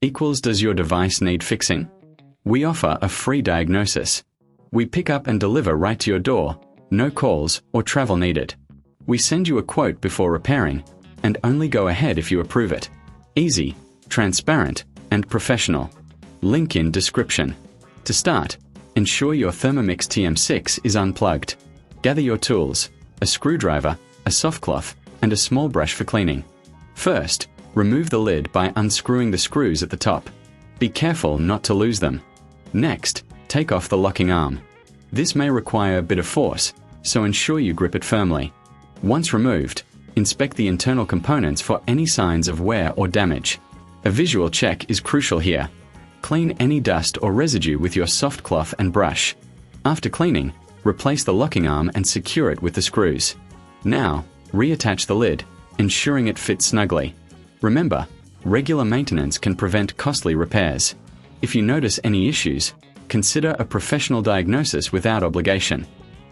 equals does your device need fixing? We offer a free diagnosis. We pick up and deliver right to your door, no calls or travel needed. We send you a quote before repairing, and only go ahead if you approve it. Easy, transparent, and professional. Link in description. To start, ensure your Thermomix TM6 is unplugged. Gather your tools, a screwdriver, a soft cloth, and a small brush for cleaning. First, remove the lid by unscrewing the screws at the top. Be careful not to lose them. Next, take off the locking arm. This may require a bit of force, so ensure you grip it firmly. Once removed, inspect the internal components for any signs of wear or damage. A visual check is crucial here. Clean any dust or residue with your soft cloth and brush. After cleaning, replace the locking arm and secure it with the screws. Now, reattach the lid, ensuring it fits snugly. Remember, regular maintenance can prevent costly repairs. If you notice any issues, consider a professional diagnosis without obligation.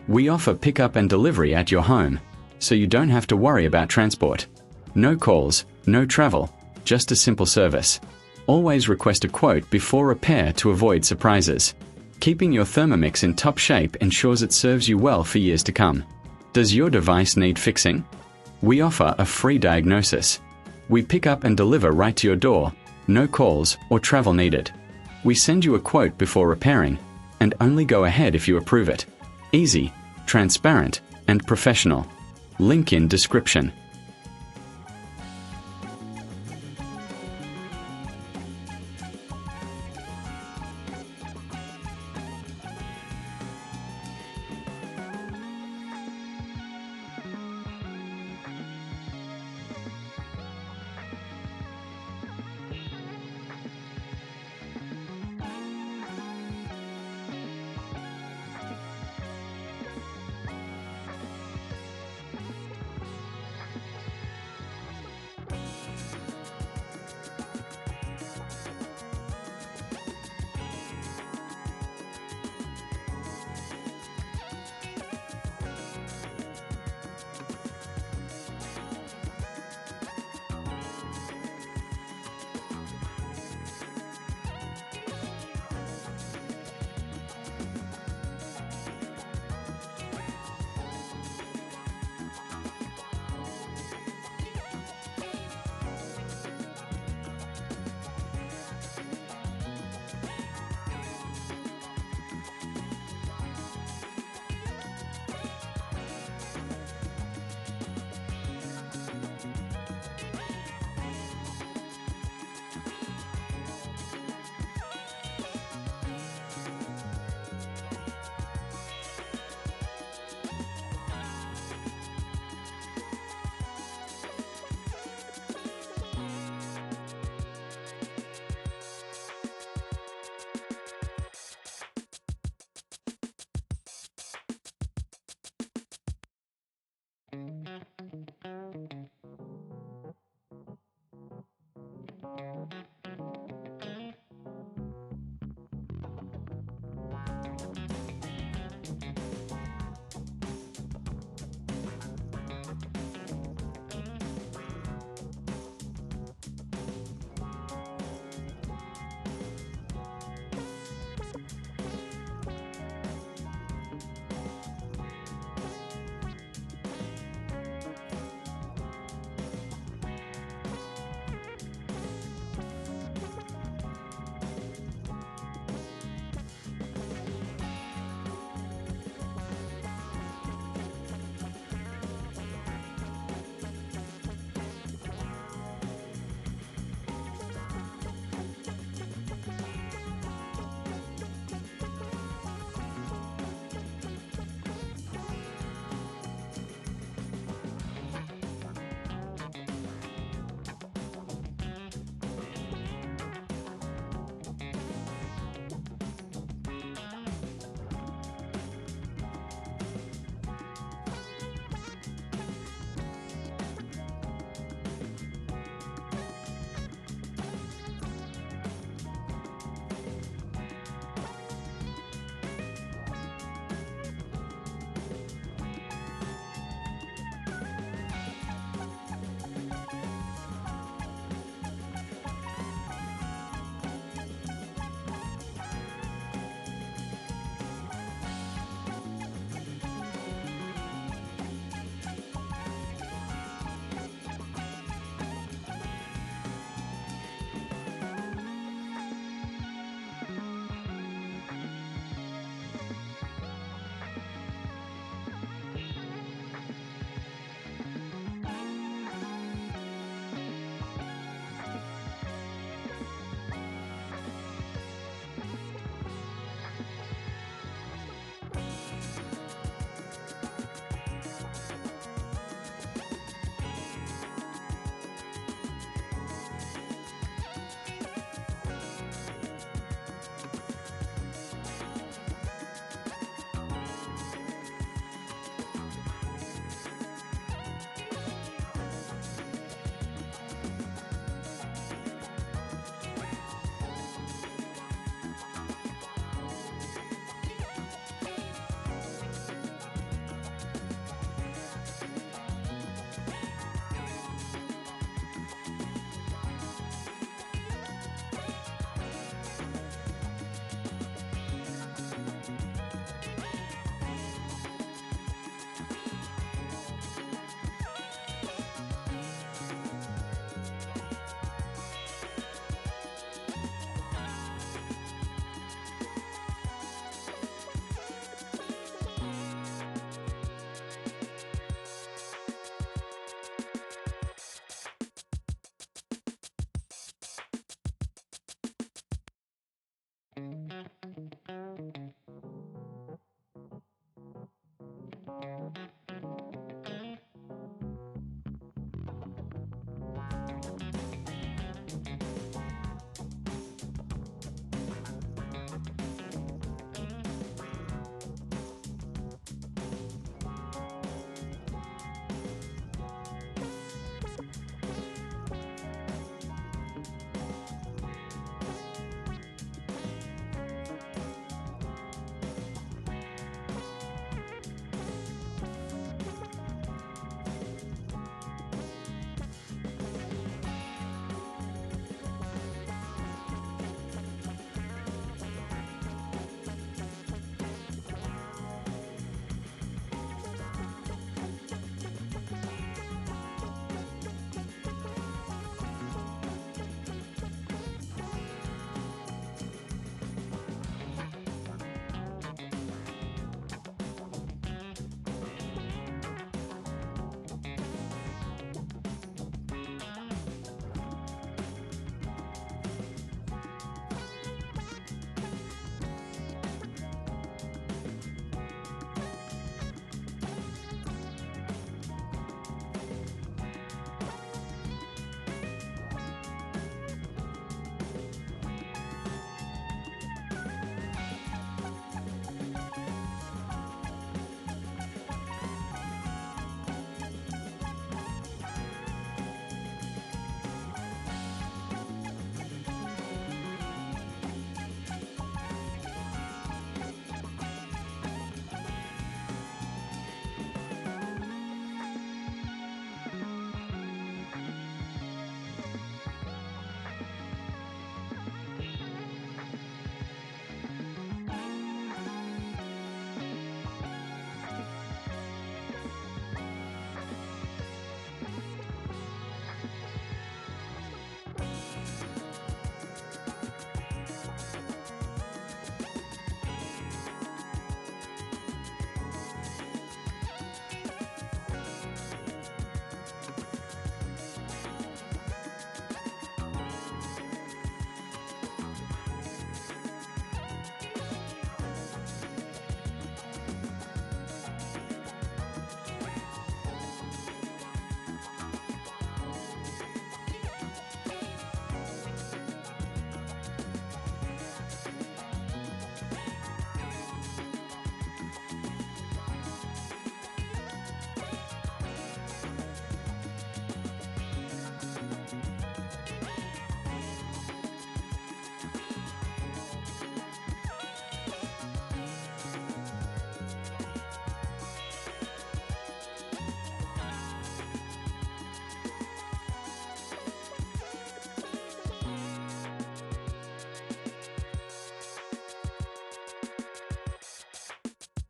We offer pickup and delivery at your home, so you don't have to worry about transport. No calls, no travel, just a simple service. Always request a quote before repair to avoid surprises. Keeping your Thermomix in top shape ensures it serves you well for years to come. Does your device need fixing? We offer a free diagnosis. We pick up and deliver right to your door, no calls or travel needed. We send you a quote before repairing, and only go ahead if you approve it. Easy, transparent, and professional. Link in description.